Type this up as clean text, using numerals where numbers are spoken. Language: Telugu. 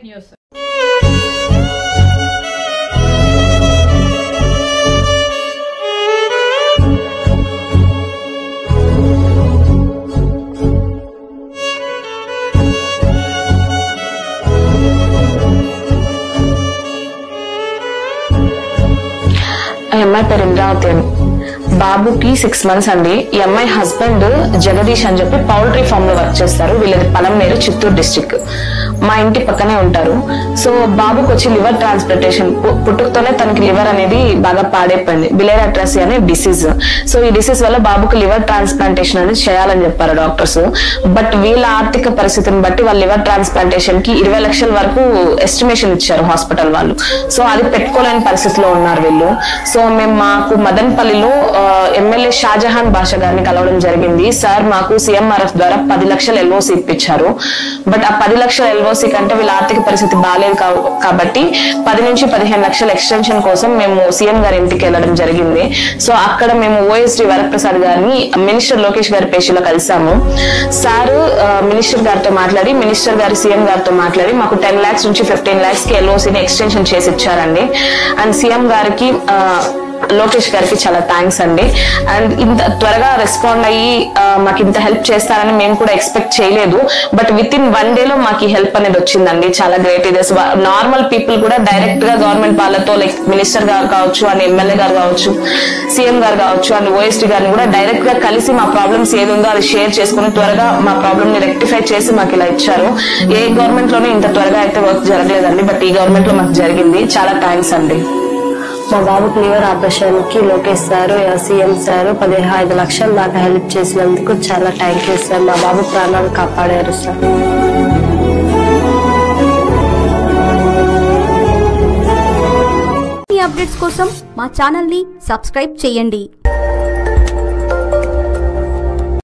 న్యూస్. అమ్మాయి పేరు ఇంద్రావతి అని. బాబుకి 6 months అండి. ఈ అమ్మాయి హస్బెండ్ జగదీష్ అని చెప్పి పౌల్ట్రీ ఫామ్ లో వర్క్ చేస్తారు. వీళ్ళది పలంనేరు, చిత్తూరు డిస్ట్రిక్ట్. మా ఇంటి పక్కనే ఉంటారు. సో బాబుకి వచ్చి లివర్ ట్రాన్స్ప్లాంటేషన్, పుట్టుకతోనే తనకి లివర్ అనేది బాగా పాడైపోయింది, బిలేర్ అట్రసీ అనే డిసీజ్. సో ఈ డిసీజ్ వల్ల బాబుకి లివర్ ట్రాన్స్ప్లాంటేషన్ అనేది చేయాలని చెప్పారు డాక్టర్స్. బట్ వీళ్ళ ఆర్థిక పరిస్థితిని బట్టి వాళ్ళ లివర్ ట్రాన్స్ప్లాంటేషన్ కి 20 లక్షల వరకు ఎస్టిమేషన్ ఇచ్చారు హాస్పిటల్ వాళ్ళు. సో అది పెట్టుకోలేని పరిస్థితిలో ఉన్నారు వీళ్ళు. సో మేము మాకు మదన్పల్లిలో ఎమ్మెల్యే షాజహాన్ బాషా గారిని కలవడం జరిగింది. సార్ మాకు CMRF ద్వారా 10 లక్షల LOC ఇప్పించారు. బట్ ఆ 10 లక్షల LOC కంటే వీళ్ళ ఆర్థిక పరిస్థితి బాగాలేదు కాబట్టి 10 నుంచి 15 లక్షల ఎక్స్టెన్షన్ కోసం మేము సీఎం గారి ఇంటికి వెళ్ళడం జరిగింది. సో అక్కడ మేము OSD వరప్రసాద్ గారిని మినిస్టర్ లోకేష్ గారి పేషీలో కలిసాము. సార్ మినిస్టర్ గారితో మాట్లాడి, మినిస్టర్ గారి సీఎం గారితో మాట్లాడి మాకు 10 lakhs నుంచి 15 lakhs కి LOCని ఎక్స్టెన్షన్ చేసి ఇచ్చారండి. అండ్ సీఎం గారికి, లోకేష్ గారికి చాలా థ్యాంక్స్ అండి. అండ్ ఇంత త్వరగా రెస్పాండ్ అయ్యి మాకు ఇంత హెల్ప్ చేస్తారని మేము కూడా ఎక్స్పెక్ట్ చేయలేదు. బట్ విత్ ఇన్ 1 day లో మాకు ఈ హెల్ప్ అనేది వచ్చిందండి. చాలా గ్రేట్. ఇది నార్మల్ పీపుల్ కూడా డైరెక్ట్ గా గవర్నమెంట్ వాళ్ళతో, లైక్ మినిస్టర్ గారు కావచ్చు, అండ్ ఎమ్మెల్యే గారు కావచ్చు, సీఎం గారు కావచ్చు, అండ్ OSD గారిని కూడా డైరెక్ట్ గా కలిసి మా ప్రాబ్లమ్స్ ఏది ఉందో అది షేర్ చేసుకుని త్వరగా మా ప్రాబ్లమ్ ని రెక్టిఫై చేసి మాకు ఇలా ఇచ్చారు. ఏ గవర్నమెంట్ లోనే ఇంత త్వరగా అయితే వర్క్ జరగలేదండి. బట్ ఈ గవర్నమెంట్ లో మాకు జరిగింది. చాలా థ్యాంక్స్ అండి. మా బాబుకి లివర్ ఆపరేషన్ కి లోకేష్ సార్, సీఎం సార్ 15 లక్షలు దాకా హెల్ప్ చేసినందుకు చాలా థ్యాంక్ యూ సార్. మా బాబు ప్రాణాలు కాపాడారు సార్. ఈ అప్డేట్స్ కోసం మా ఛానల్ ని సబ్స్క్రైబ్ చేయండి.